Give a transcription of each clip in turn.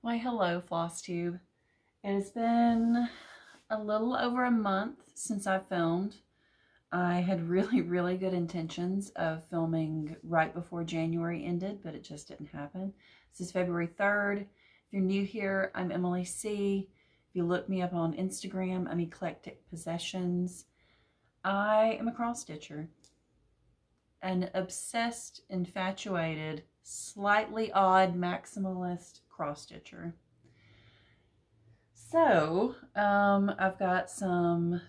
Why, hello, Flosstube. It has been a little over a month since I filmed. I had really good intentions of filming right before January ended, but it just didn't happen. This is February 3rd. If you're new here, I'm Emily C. If you look me up on Instagram, I'm Eclectic Possessions. I am a cross-stitcher, an obsessed, infatuated, slightly odd maximalist cross-stitcher. So, I've got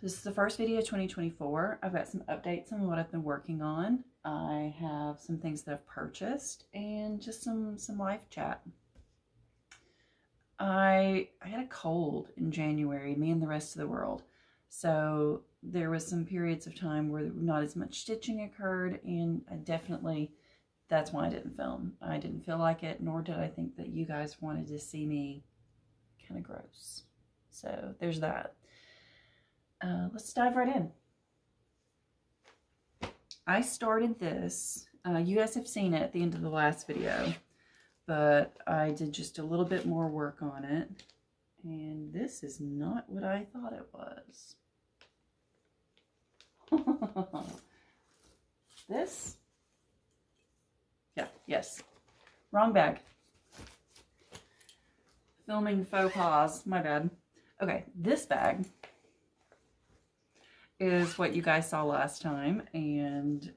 this is the first video of 2024. I've got some updates on what I've been working on. I have some things that I've purchased and just some life chat. I had a cold in January, me and the rest of the world. So there was some periods of time where not as much stitching occurred, and that's why I didn't film. I didn't feel like it, nor did I think that you guys wanted to see me kind of gross. So there's that. Let's dive right in. I started this, you guys have seen it at the end of the last video, but I did just a little bit more work on it. And this is not what I thought it was. This? Yeah, yes. Wrong bag. Filming faux pas, my bad. Okay, this bag is what you guys saw last time, and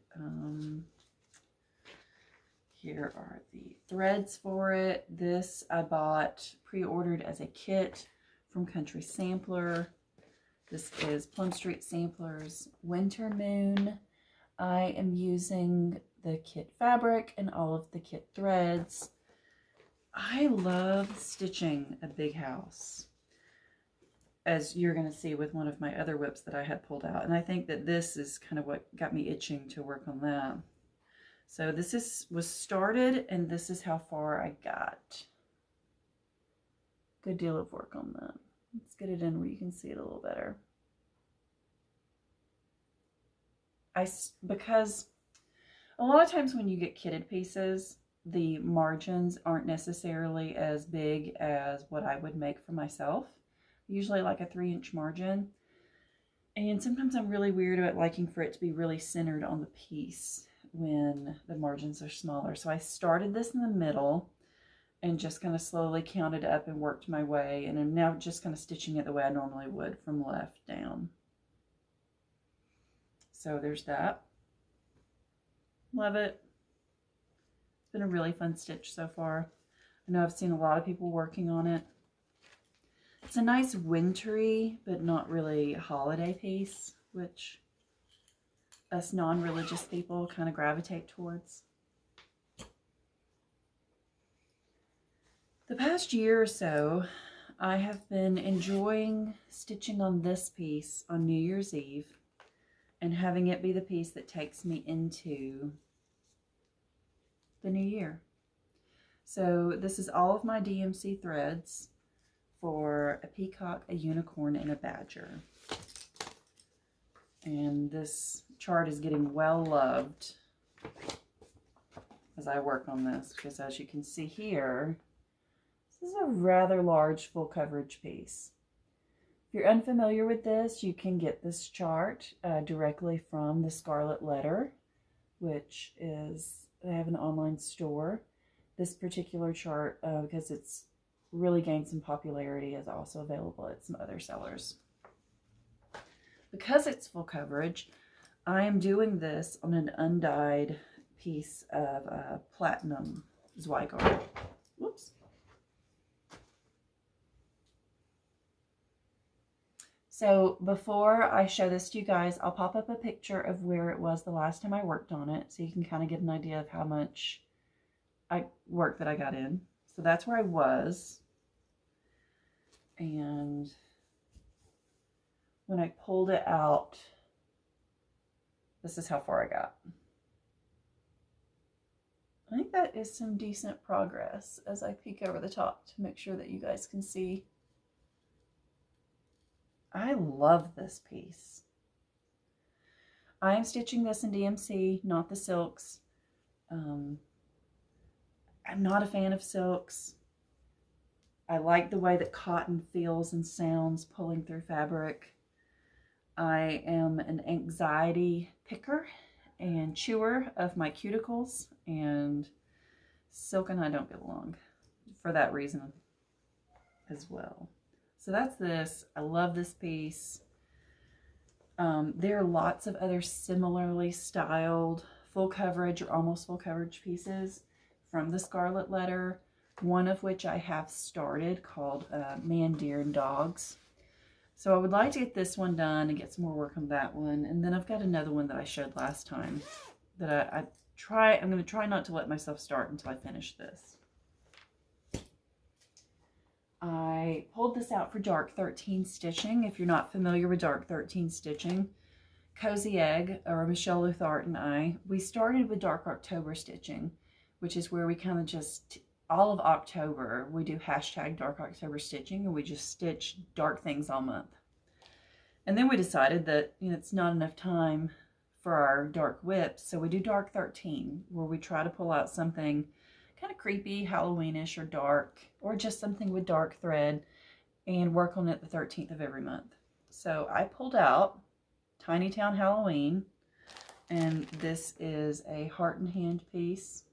here are the threads for it. This I bought pre-ordered as a kit from Country Sampler. This is Plum Street Sampler's Winter Moon. I am using the kit fabric and all of the kit threads. I love stitching a big house, as you're going to see with one of my other whips that I had pulled out. And I think that this is kind of what got me itching to work on that. So this was started, and this is how far I got. Good deal of work on that. Let's get it in where you can see it a little better. Because a lot of times when you get kitted pieces, the margins aren't necessarily as big as what I would make for myself. Usually like a 3-inch margin. And sometimes I'm really weird about liking for it to be really centered on the piece when the margins are smaller. So I started this in the middle and just kind of slowly counted up and worked my way. And I'm now just kind of stitching it the way I normally would from left down. So there's that. Love it. It's been a really fun stitch so far. I know I've seen a lot of people working on it. It's a nice wintry, but not really holiday piece, which us non-religious people kind of gravitate towards. The past year or so, I have been enjoying stitching on this piece on New Year's Eve and having it be the piece that takes me into the new year. So this is all of my DMC threads for a peacock, a unicorn, and a badger. And this chart is getting well loved as I work on this, because as you can see here, this is a rather large full coverage piece. If you're unfamiliar with this, you can get this chart directly from the Scarlet Letter, which is, they have an online store. This particular chart, because it's really gained some popularity, is also available at some other sellers. Because it's full coverage, I am doing this on an undyed piece of platinum Zweigart. Whoops. So before I show this to you guys, I'll pop up a picture of where it was the last time I worked on it, so you can kind of get an idea of how much work that I got in. So that's where I was. And when I pulled it out, this is how far I got. I think that is some decent progress as I peek over the top to make sure that you guys can see. I love this piece. I am stitching this in DMC, not the silks. I'm not a fan of silks. I like the way that cotton feels and sounds pulling through fabric. I am an anxiety picker and chewer of my cuticles, and silk and I don't get along for that reason as well. So that's this. I love this piece. There are lots of other similarly styled full coverage or almost full coverage pieces from the Scarlet Letter, one of which I have started called Man, Deer, and Dogs. So I would like to get this one done and get some more work on that one. And then I've got another one that I showed last time that I'm going to try not to let myself start until I finish this. I pulled this out for Dark 13 stitching. If you're not familiar with Dark 13 stitching, Cozy Egg, or Michelle Luthart, and I, we started with Dark October stitching, which is where we kind of just, all of October, we do hashtag Dark October stitching, and we just stitch dark things all month. And then we decided that, you know, it's not enough time for our dark whips, so we do Dark 13, where we try to pull out something kind of creepy, Halloweenish, or dark, or just something with dark thread, and work on it the 13th of every month. So I pulled out Tiny Town Halloween, and this is a Heart and Hand piece.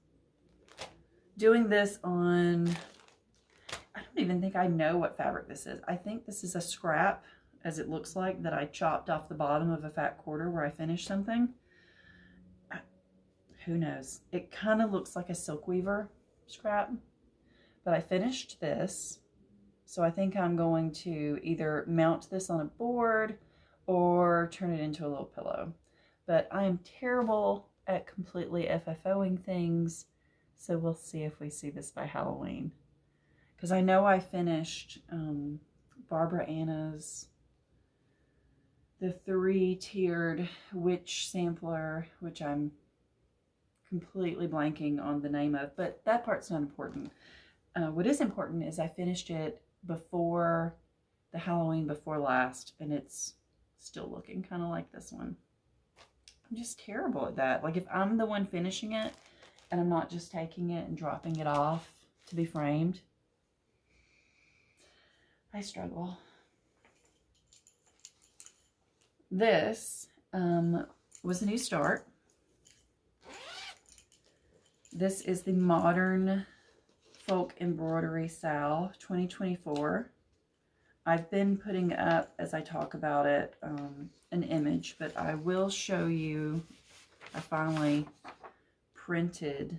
Doing this on, I don't even think I know what fabric this is. I think this is a scrap, as it looks like, that I chopped off the bottom of a fat quarter where I finished something. Who knows? It kind of looks like a silk weaver scrap, but I finished this, so I think I'm going to either mount this on a board or turn it into a little pillow. But I am terrible at completely FFOing things, so we'll see if we see this by Halloween. Because I know I finished Barbara Anna's the 3-tiered witch sampler, which I'm completely blanking on the name of, but that part's not important. What is important is I finished it before the Halloween before last, and it's still looking kind of like this one. I'm just terrible at that. Like, if I'm the one finishing it and I'm not just taking it and dropping it off to be framed, I struggle. This was a new start. This is the Modern Folk Embroidery Sal 2024. I've been putting up, as I talk about it, an image, but I will show you. I finally printed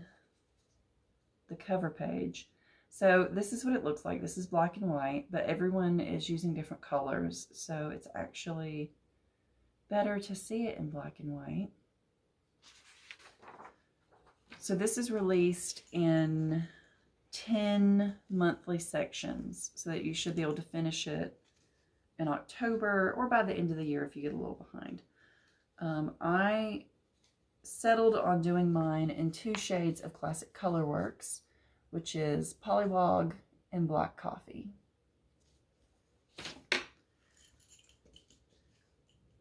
the cover page. So this is what it looks like. This is black and white, but everyone is using different colors, so it's actually better to see it in black and white. So this is released in 10 monthly sections, so that you should be able to finish it in October or by the end of the year if you get a little behind. I settled on doing mine in 2 shades of Classic Colorworks, which is Polywog and Black Coffee.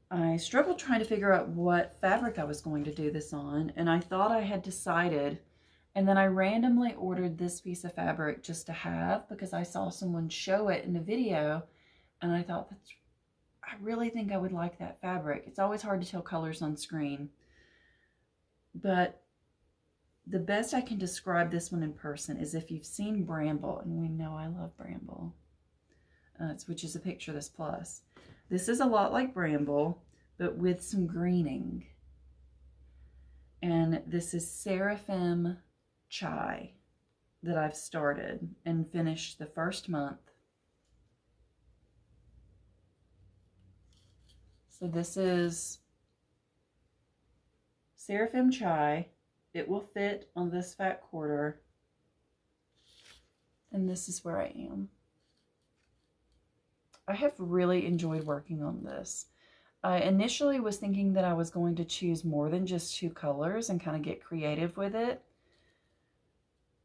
I struggled trying to figure out what fabric I was going to do this on, and I thought I had decided, and then I randomly ordered this piece of fabric just to have, because I saw someone show it in a video, and I thought, I really think I would like that fabric. It's always hard to tell colors on screen, but the best I can describe this one in person is if you've seen Bramble, and we know I love Bramble, which is a picture of this plus. This is a lot like Bramble, but with some greening. And this is Seraphim Chai that I've started and finished the first month. So this is Seraphim Chai. It will fit on this fat quarter. And this is where I am. I have really enjoyed working on this. I initially was thinking that I was going to choose more than just 2 colors and kind of get creative with it.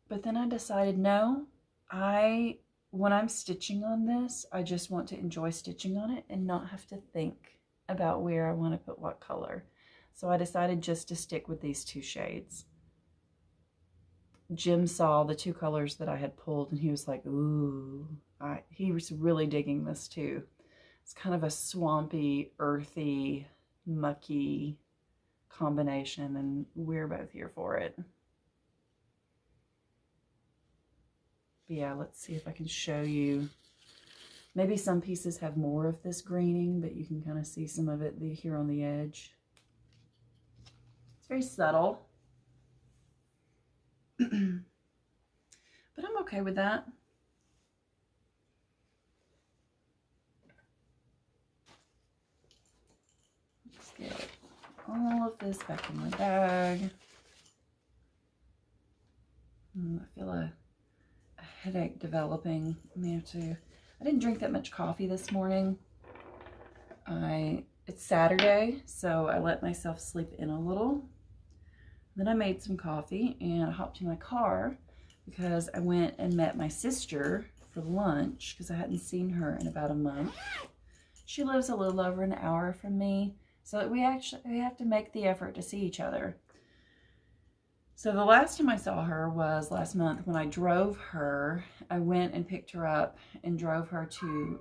But then I decided, no, when I'm stitching on this, I just want to enjoy stitching on it and not have to think about where I want to put what color. So I decided just to stick with these 2 shades. Jim saw the two colors that I had pulled and he was like, ooh, he was really digging this too. It's kind of a swampy, earthy, mucky combination, and we're both here for it. But yeah, let's see if I can show you. Maybe some pieces have more of this greening, but you can kind of see some of it here on the edge. It's very subtle. But I'm okay with that. Let's get all of this back in my bag. I feel a headache developing. I didn't drink that much coffee this morning. It's Saturday, so I let myself sleep in a little. Then I made some coffee and I hopped in my car because I went and met my sister for lunch because I hadn't seen her in about a month. She lives a little over an hour from me, so we have to make the effort to see each other. So the last time I saw her was last month when I drove her. I went and picked her up and drove her to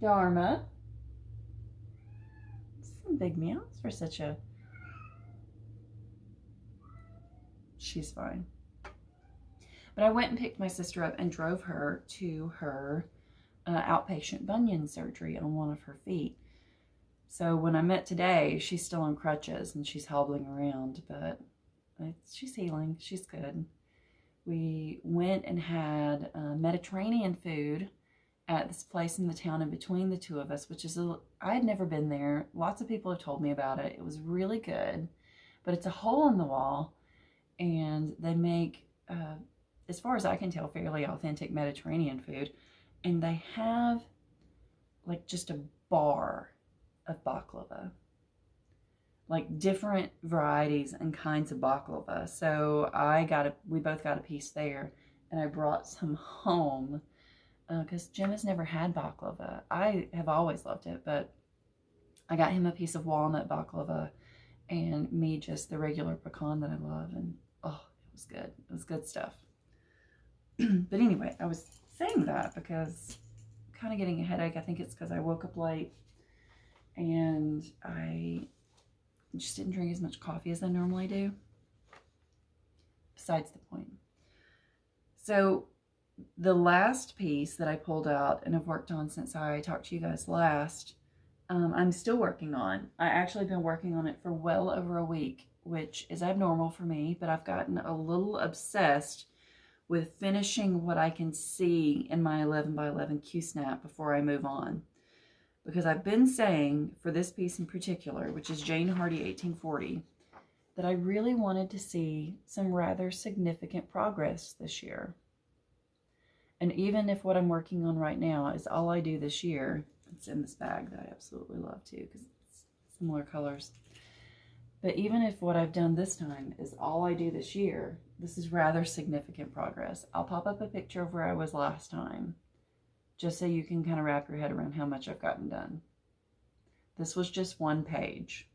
Dharma. Some big meows for such a... She's fine. But I went and picked my sister up and drove her to her outpatient bunion surgery on one of her feet. So when I met today, she's still on crutches and she's hobbling around, but she's healing. She's good. We went and had Mediterranean food at this place in the town in between the two of us, which is, I had never been there. Lots of people have told me about it. It was really good, but it's a hole in the wall, and they make, as far as I can tell, fairly authentic Mediterranean food, and they have like just a bar of baklava, like different varieties and kinds of baklava. So we both got a piece there, and I brought some home because Jim has never had baklava. I have always loved it, but I got him a piece of walnut baklava and me just the regular pecan that I love, and oh, it was good. It was good stuff. But anyway, I was saying that because I'm kind of getting a headache. I think it's because I woke up late and I just didn't drink as much coffee as I normally do. Besides the point. So the last piece that I pulled out and have worked on since I talked to you guys last, I'm still working on. I actually been working on it for well over a week, which is abnormal for me, but I've gotten a little obsessed with finishing what I can see in my 11 by 11 Q-snap before I move on. Because I've been saying, for this piece in particular, which is Jane Hardy 1840, that I really wanted to see some rather significant progress this year. And even if what I'm working on right now is all I do this year, it's in this bag that I absolutely love too, because it's similar colors. But even if what I've done this time is all I do this year, this is rather significant progress. I'll pop up a picture of where I was last time, just so you can kind of wrap your head around how much I've gotten done. This was just one page.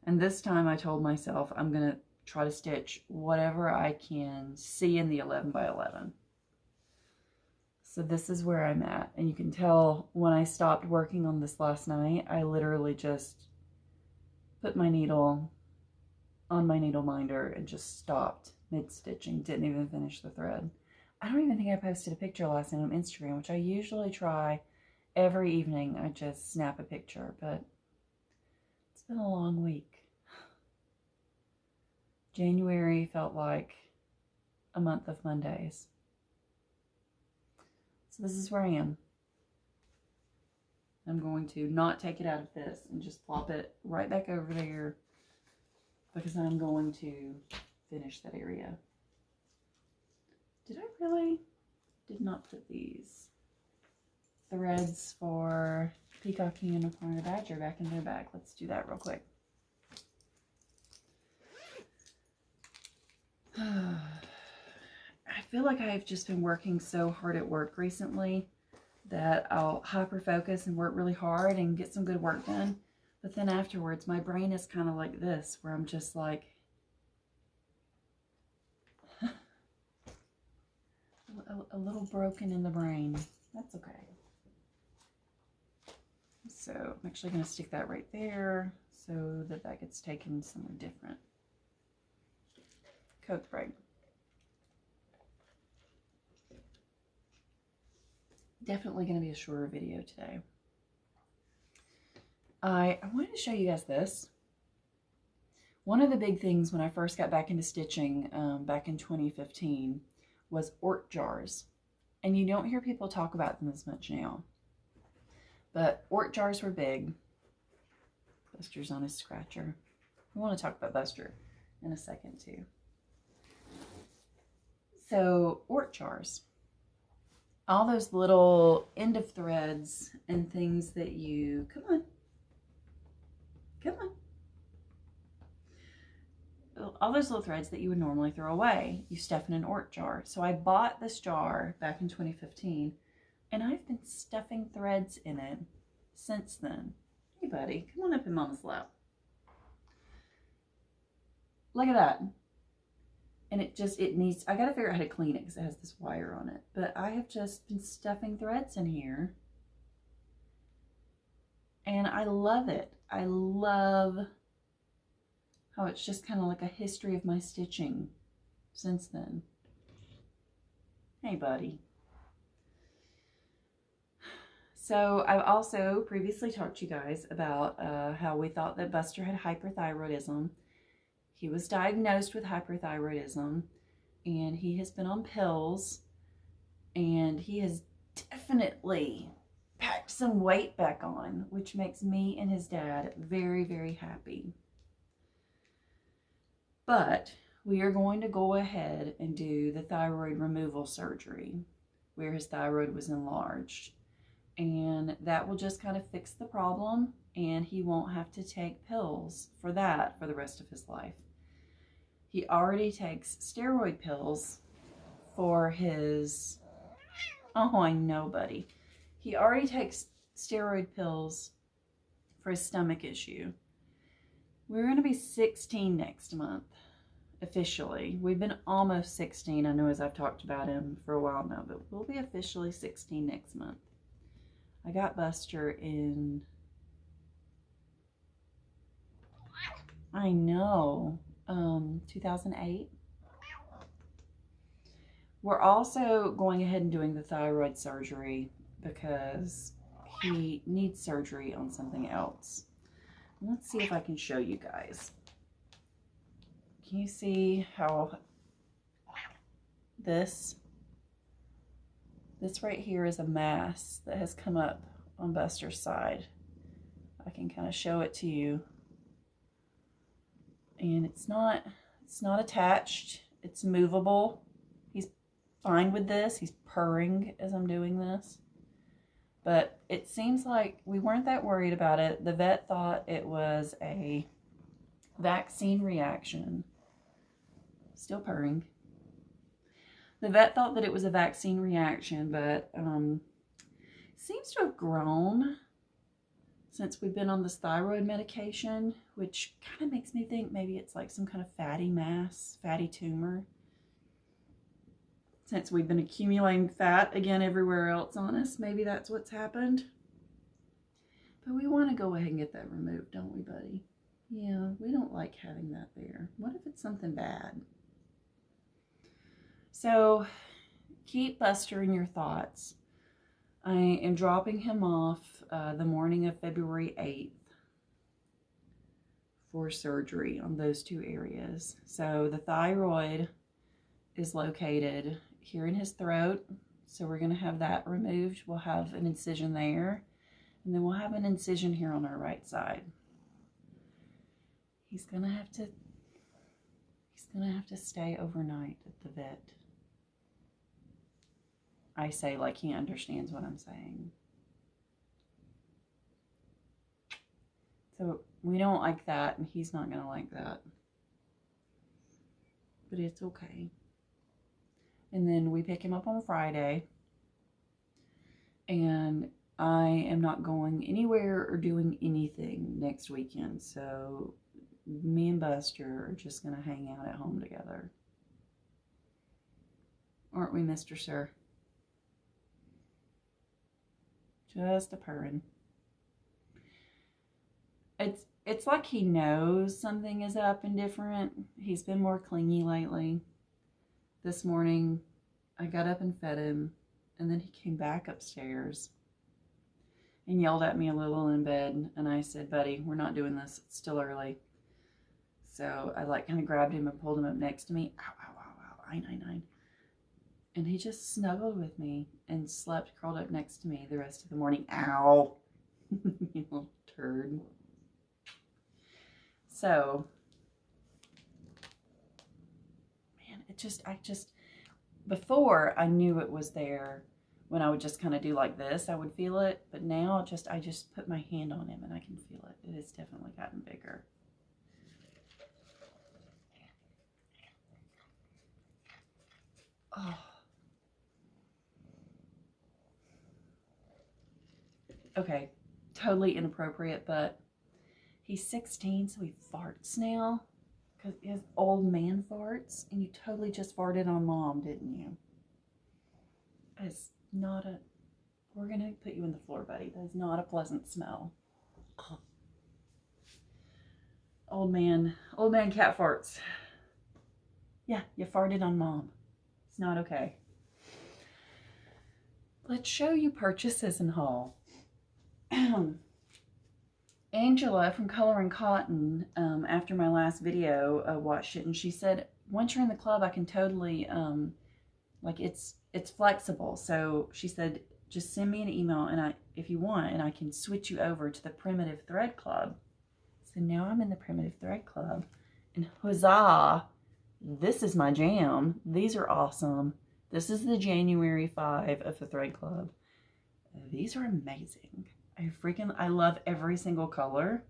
And this time I told myself I'm going to try to stitch whatever I can see in the 11 by 11. So this is where I'm at. And you can tell when I stopped working on this last night, I literally just put my needle on my needle minder and just stopped mid-stitching. Didn't even finish the thread. I don't even think I posted a picture last night on Instagram, which I usually try every evening. I just snap a picture, but it's been a long week. January felt like a month of Mondays. So this is where I am. I'm going to not take it out of this and just plop it right back over there because I'm going to finish that area. Did I really? Did not put these threads for Peacock Unicorn and Badger back in their bag. Let's do that real quick. I feel like I've just been working so hard at work recently that I'll hyper focus and work really hard and get some good work done. But then afterwards, my brain is kind of like this, where I'm just like, a little broken in the brain. That's okay. So I'm actually going to stick that right there so that that gets taken somewhere different. Coat break. Definitely going to be a shorter video today. I wanted to show you guys this. One of the big things when I first got back into stitching back in 2015 was ort jars. And you don't hear people talk about them as much now. But ort jars were big. Buster's on his scratcher. We want to talk about Buster in a second too. So ort jars. All those little end of threads and things that you, come on. All those little threads that you would normally throw away, you stuff in an ort jar. So I bought this jar back in 2015, and I've been stuffing threads in it since then. Hey buddy, come on up in Mama's lap. Look at that. And it needs, I gotta figure out how to clean it because it has this wire on it. But I have just been stuffing threads in here. And I love it. I love how it's just kind of like a history of my stitching since then. Hey buddy. So I've also previously talked to you guys about how we thought that Buster had hyperthyroidism. He was diagnosed with hyperthyroidism and he has been on pills, and he has definitely packed some weight back on, which makes me and his dad very, very happy. But we are going to go ahead and do the thyroid removal surgery where his thyroid was enlarged. And that will just kind of fix the problem, and he won't have to take pills for that for the rest of his life. He already takes steroid pills for his, oh, I know, buddy. He already takes steroid pills for his stomach issue. We're going to be 16 next month, officially. We've been almost 16, I know, as I've talked about him for a while now, but we'll be officially 16 next month. I got Buster in, I know, 2008. We're also going ahead and doing the thyroid surgery because he needs surgery on something else. Let's see if I can show you guys. Can you see how this right here is a mass that has come up on Buster's side? I can kind of show it to you. And it's not attached. It's movable. He's fine with this. He's purring as I'm doing this. But it seems like we weren't that worried about it. The vet thought it was a vaccine reaction. Still purring. The vet thought that it was a vaccine reaction, but seems to have grown since we've been on this thyroid medication, which kind of makes me think maybe it's like some kind of fatty mass, fatty tumor. Since we've been accumulating fat again everywhere else on us, maybe that's what's happened. But we want to go ahead and get that removed, don't we, buddy? Yeah, we don't like having that there. What if it's something bad? So keep Buster in your thoughts. I am dropping him off the morning of February 8th for surgery on those two areas. So the thyroid is located here in his throat. So we're going to have that removed. We'll have an incision there. And then we'll have an incision here on our right side. He's going to have to stay overnight at the vet. I say like he understands what I'm saying. So we don't like that, and he's not going to like that. But it's okay. And then we pick him up on Friday. And I am not going anywhere or doing anything next weekend. So me and Buster are just going to hang out at home together. Aren't we, Mr. Sir? Just a purring. It's like he knows something is up and different. He's been more clingy lately. This morning, I got up and fed him, and then he came back upstairs and yelled at me a little in bed, and I said, buddy, we're not doing this. It's still early. So I like kind of grabbed him and pulled him up next to me. Ow, ow, ow, ow, I. And he just snuggled with me and slept curled up next to me the rest of the morning. Ow. You little turd. So, man, before I knew it was there, when I would just kind of do like this, I would feel it. But now I just put my hand on him and I can feel it. It has definitely gotten bigger. Oh. Okay, totally inappropriate, but he's 16, so he farts now. Because he has old man farts, and you totally just farted on Mom, didn't you? It's not a... We're going to put you in the floor, buddy. That is not a pleasant smell. Ugh. Old man cat farts. Yeah, you farted on Mom. It's not okay. Let's show you purchases and haul. Angela from Color and Cotton, after my last video, watched it, and she said, once you're in the club, I can totally, like, it's flexible. So she said, just send me an email, and if you want, and I can switch you over to the Primitive Thread Club. So now I'm in the Primitive Thread Club, and huzzah, this is my jam. These are awesome. This is the January 5 of the Thread Club. These are amazing. I love every single color.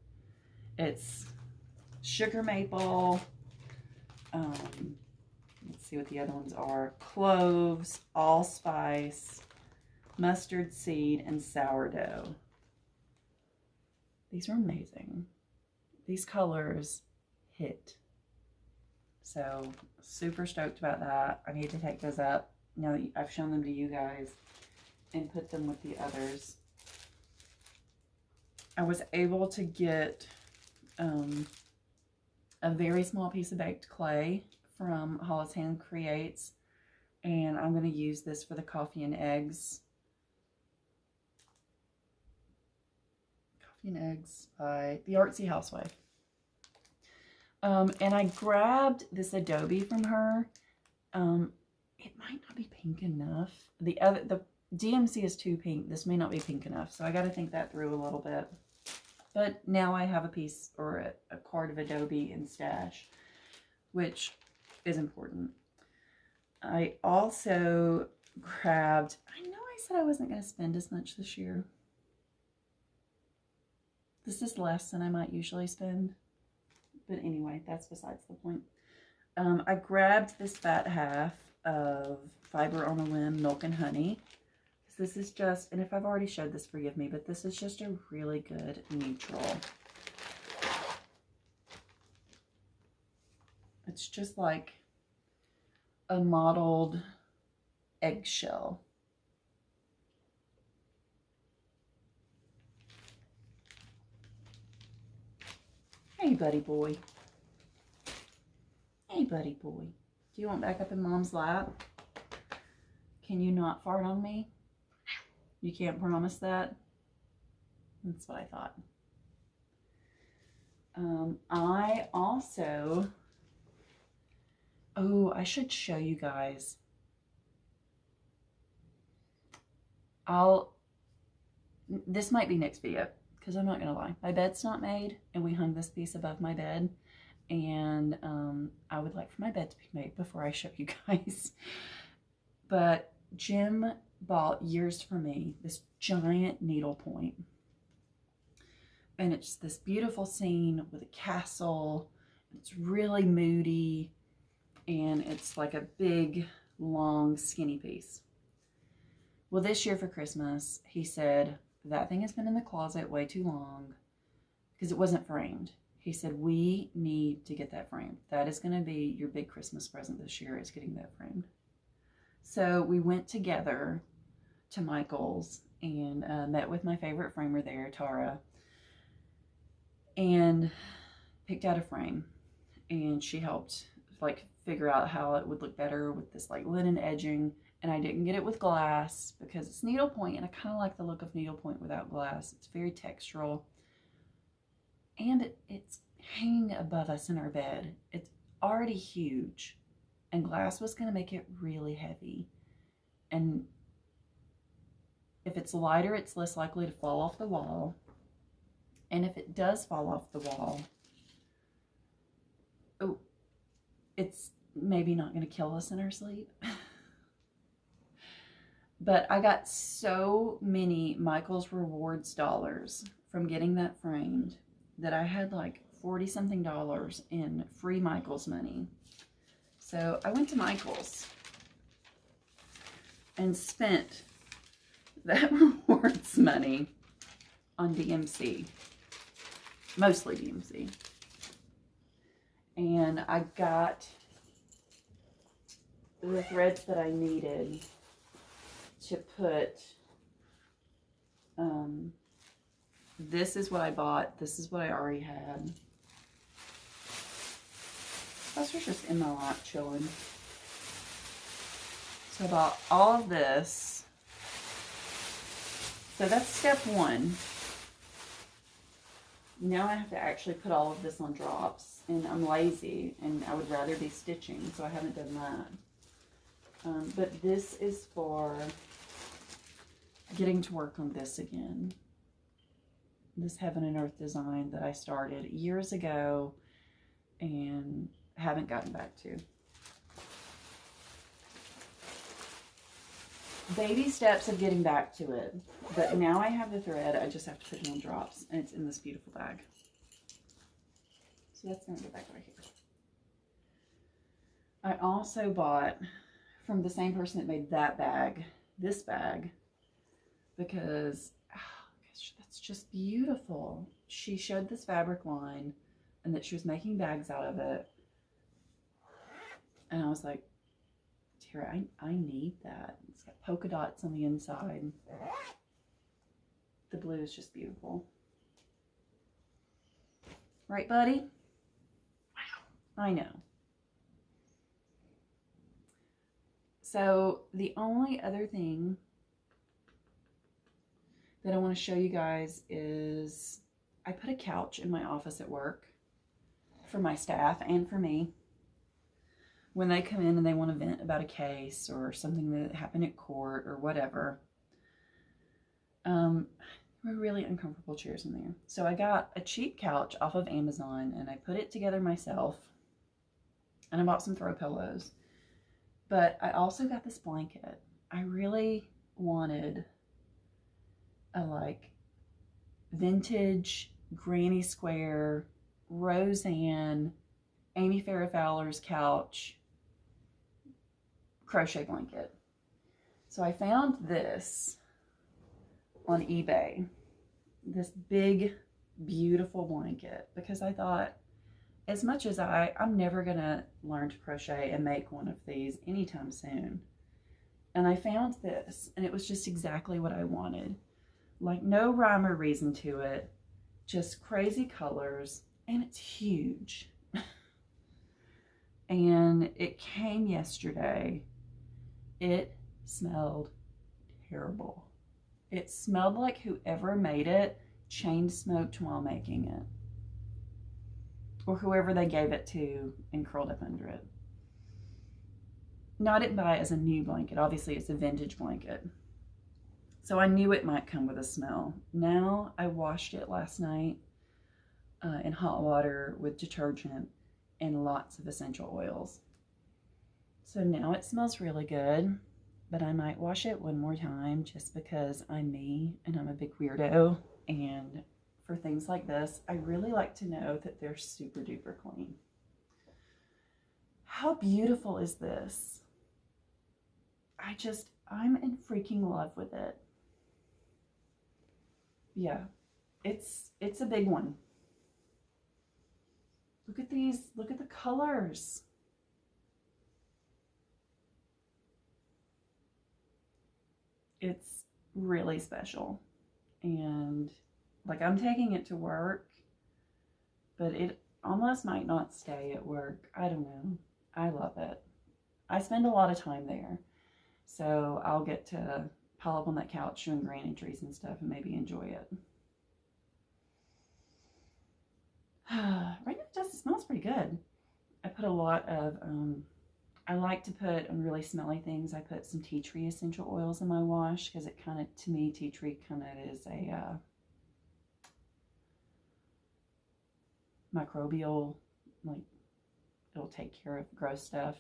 It's sugar maple. Let's see what the other ones are. Cloves, allspice, mustard seed, and sourdough. These are amazing. These colors hit. So super stoked about that. I need to take those up now that I've shown them to you guys and put them with the others. I was able to get a very small piece of baked clay from Hollis Hand Creates, and I'm going to use this for the coffee and eggs. Coffee and Eggs by the Artsy Housewife. And I grabbed this Adobe from her. It might not be pink enough. The DMC is too pink. This may not be pink enough, so I got to think that through a little bit. But now I have a piece or a card of Adobe in stash, which is important. I also grabbed, I know I said I wasn't going to spend as much this year. This is less than I might usually spend. But anyway, that's besides the point. I grabbed this fat half of Fiber on a Limb Milk and Honey. This is just, and if I've already showed this, forgive me, but this is just a really good neutral. It's just like a mottled eggshell. Hey, buddy boy. Hey, buddy boy. Do you want back up in Mom's lap? Can you not fart on me? You can't promise that? That's what I thought. I also... Oh, I should show you guys. This might be next video, because I'm not going to lie. My bed's not made, and we hung this piece above my bed. And I would like for my bed to be made before I show you guys. But Jim bought years for me this giant needlepoint. And it's this beautiful scene with a castle. It's really moody. And it's like a big, long, skinny piece. Well, this year for Christmas, he said, that thing has been in the closet way too long because it wasn't framed. He said, we need to get that framed. That is going to be your big Christmas present this year, is getting that framed. So we went together to Michael's and met with my favorite framer there, Tara, and picked out a frame. And she helped like figure out how it would look better with this like linen edging. And I didn't get it with glass because it's needlepoint, and I kind of like the look of needlepoint without glass. It's very textural, and it's hanging above us in our bed. It's already huge, and glass was going to make it really heavy. And if it's lighter, it's less likely to fall off the wall. And if it does fall off the wall, oh, it's maybe not going to kill us in our sleep. But I got so many Michael's Rewards dollars from getting that framed that I had like $40-something in free Michael's money. So I went to Michael's and spent that rewards money on DMC, mostly DMC. And I got the threads that I needed to put, this is what I bought. This is what I already had. Plus, we're just in my lap chilling. So I bought all of this. So that's step one. Now I have to actually put all of this on drops, and I'm lazy, and I would rather be stitching, so I haven't done that. But this is for getting to work on this again. This Heaven and Earth design that I started years ago and haven't gotten back to. Baby steps of getting back to it. But now I have the thread, I just have to put it on drops, and it's in this beautiful bag. So that's going to go back right here. I also bought from the same person that made that bag, this bag, because gosh, that's just beautiful. She showed this fabric line and that she was making bags out of it. And I was like, Tara, I need that. It's got polka dots on the inside. The blue is just beautiful. Right, buddy? I know. So the only other thing that I want to show you guys is I put a couch in my office at work for my staff and for me. When they come in and they want to vent about a case or something that happened at court or whatever, we're really uncomfortable chairs in there. So I got a cheap couch off of Amazon and I put it together myself, and I bought some throw pillows. But I also got this blanket. I really wanted a like vintage granny square Roseanne Amy Farrah Fowler's couch crochet blanket. So I found this on eBay, this big beautiful blanket, because I thought, as much as I'm never gonna learn to crochet and make one of these anytime soon, and I found this and it was just exactly what I wanted. Like, no rhyme or reason to it, just crazy colors, and it's huge. And it came yesterday. It smelled terrible. It smelled like whoever made it chain smoked while making it, or whoever they gave it to and curled up under it. Now, I didn't buy it as a new blanket. Obviously, it's a vintage blanket. So I knew it might come with a smell. Now, I washed it last night in hot water with detergent and lots of essential oils. So now it smells really good, but I might wash it one more time just because I'm me and I'm a big weirdo. And for things like this, I really like to know that they're super duper clean. How beautiful is this? I'm in freaking love with it. Yeah, it's a big one. Look at these, look at the colors. It's really special. And like, I'm taking it to work, but it almost might not stay at work. I don't know. I love it. I spend a lot of time there. So I'll get to pile up on that couch doing granny trees and stuff and maybe enjoy it. Right now it smells pretty good. I put a lot of, I like to put on really smelly things. I put some tea tree essential oils in my wash because it kind of, to me, tea tree kind of is a microbial, like, it'll take care of gross stuff.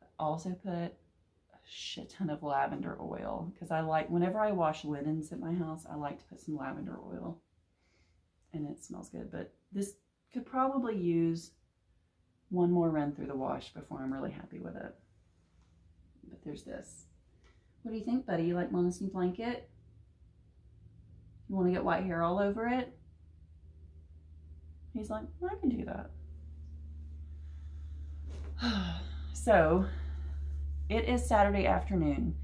I also put a shit ton of lavender oil because I like, whenever I wash linens at my house, I like to put some lavender oil, and it smells good. But this could probably use one more run through the wash before I'm really happy with it. But there's this. What do you think, buddy? You like Mama's new blanket? You want to get white hair all over it? He's like, I can do that. So, it is Saturday afternoon.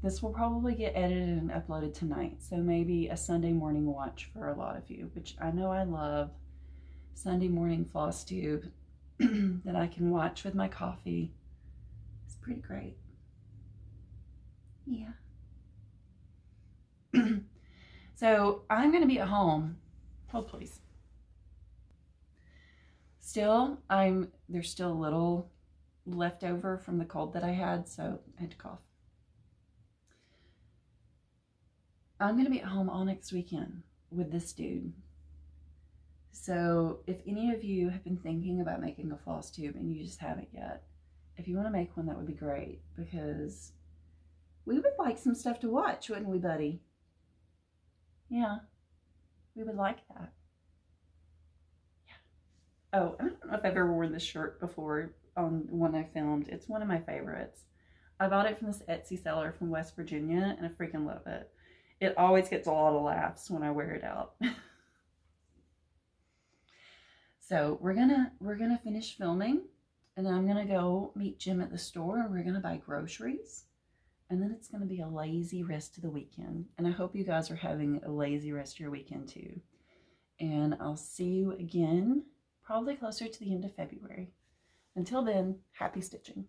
This will probably get edited and uploaded tonight. So maybe a Sunday morning watch for a lot of you, which I know I love. Sunday morning Flosstube that I can watch with my coffee. It's pretty great. Yeah. So I'm going to be at home. Hold please. Still, there's still a little left over from the cold that I had, so I had to cough. I'm going to be at home all next weekend with this dude. So if any of you have been thinking about making a Flosstube and you just haven't yet, if you want to make one, that would be great, because we would like some stuff to watch, wouldn't we, buddy? Yeah, we would like that. Yeah. Oh, I don't know if I've ever worn this shirt before on one I filmed. It's one of my favorites. I bought it from this Etsy seller from West Virginia, and I freaking love it. It always gets a lot of laughs when I wear it out. So we're gonna finish filming, and then I'm gonna go meet Jim at the store, and we're gonna buy groceries, and then it's gonna be a lazy rest of the weekend. And I hope you guys are having a lazy rest of your weekend too. And I'll see you again probably closer to the end of February. Until then, happy stitching.